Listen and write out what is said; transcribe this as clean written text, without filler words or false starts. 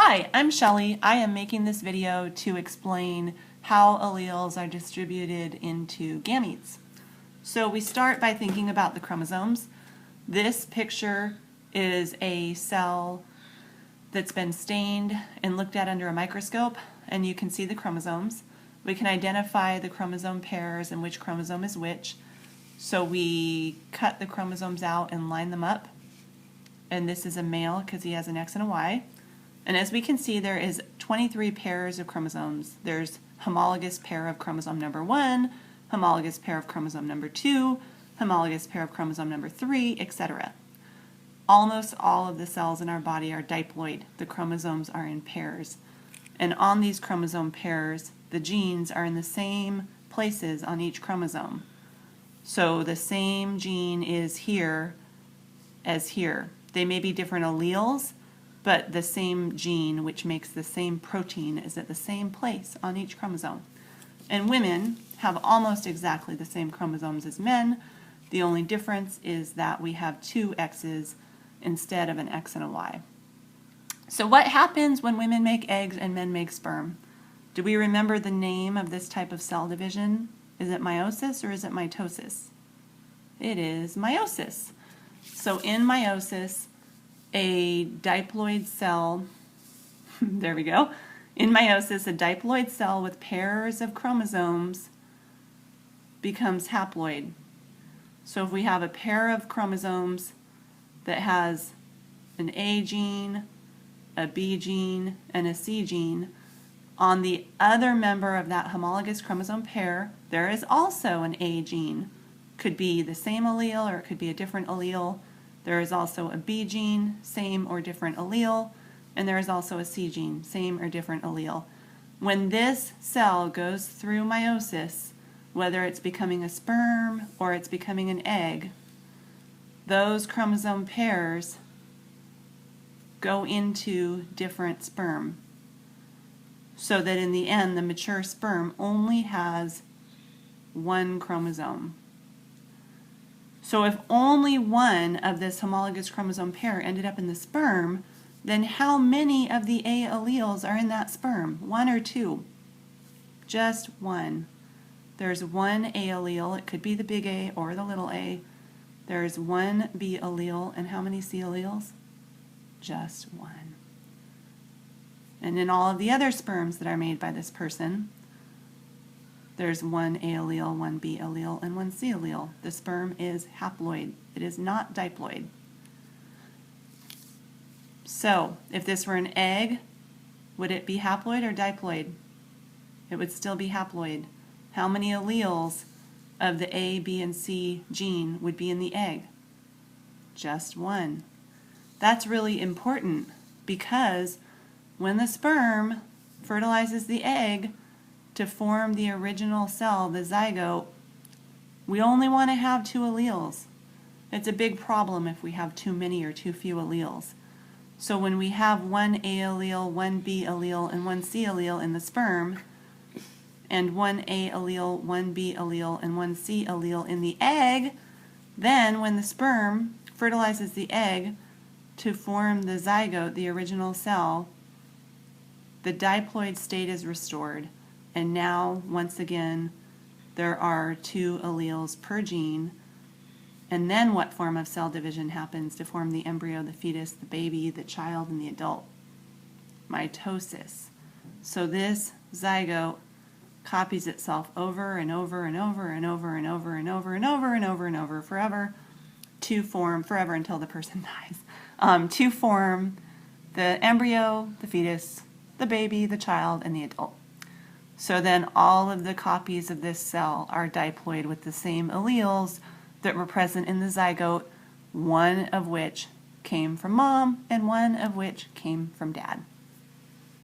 Hi, I'm Shelley. I am making this video to explain how alleles are distributed into gametes. So we start by thinking about the chromosomes. This picture is a cell that's been stained and looked at under a microscope, and you can see the chromosomes. We can identify the chromosome pairs and which chromosome is which. So we cut the chromosomes out and line them up. And this is a male because he has an X and a Y. And as we can see, there is 23 pairs of chromosomes. There's homologous pair of chromosome number 1, homologous pair of chromosome number 2, homologous pair of chromosome number 3, etc. Almost all of the cells in our body are diploid. The chromosomes are in pairs. And on these chromosome pairs, the genes are in the same places on each chromosome. So the same gene is here as here. They may be different alleles, but the same gene, which makes the same protein, is at the same place on each chromosome. And women have almost exactly the same chromosomes as men. The only difference is that we have two X's instead of an X and a Y. So what happens when women make eggs and men make sperm? Do we remember the name of this type of cell division? Is it meiosis or is it mitosis? It is meiosis. So in meiosis, a diploid cell, there we go. In meiosis, a diploid cell with pairs of chromosomes becomes haploid. So if we have a pair of chromosomes that has an A gene, a B gene, and a C gene, on the other member of that homologous chromosome pair, there is also an A gene. Could be the same allele or it could be a different allele. There is also a B gene, same or different allele, and there is also a C gene, same or different allele. When this cell goes through meiosis, whether it's becoming a sperm or it's becoming an egg, those chromosome pairs go into different sperm, so that in the end, the mature sperm only has one chromosome. So if only one of this homologous chromosome pair ended up in the sperm, then how many of the A alleles are in that sperm? One or two? Just one. There's one A allele. It could be the big A or the little a. There's one B allele. And how many C alleles? Just one. And in all of the other sperms that are made by this person, there's one A allele, one B allele, and one C allele. The sperm is haploid. It is not diploid. So, if this were an egg, would it be haploid or diploid? It would still be haploid. How many alleles of the A, B, and C gene would be in the egg? Just one. That's really important because when the sperm fertilizes the egg to form the original cell, the zygote, we only want to have two alleles. It's a big problem if we have too many or too few alleles. So when we have one A allele, one B allele, and one C allele in the sperm, and one A allele, one B allele, and one C allele in the egg, then when the sperm fertilizes the egg to form the zygote, the original cell, the diploid state is restored. And now, once again, there are two alleles per gene. And then what form of cell division happens to form the embryo, the fetus, the baby, the child, and the adult? Mitosis. So this zygote copies itself over and over and over and over and over and over and over and over and over forever to form, forever until the person dies, to form the embryo, the fetus, the baby, the child, and the adult. So then all of the copies of this cell are diploid with the same alleles that were present in the zygote, one of which came from mom and one of which came from dad.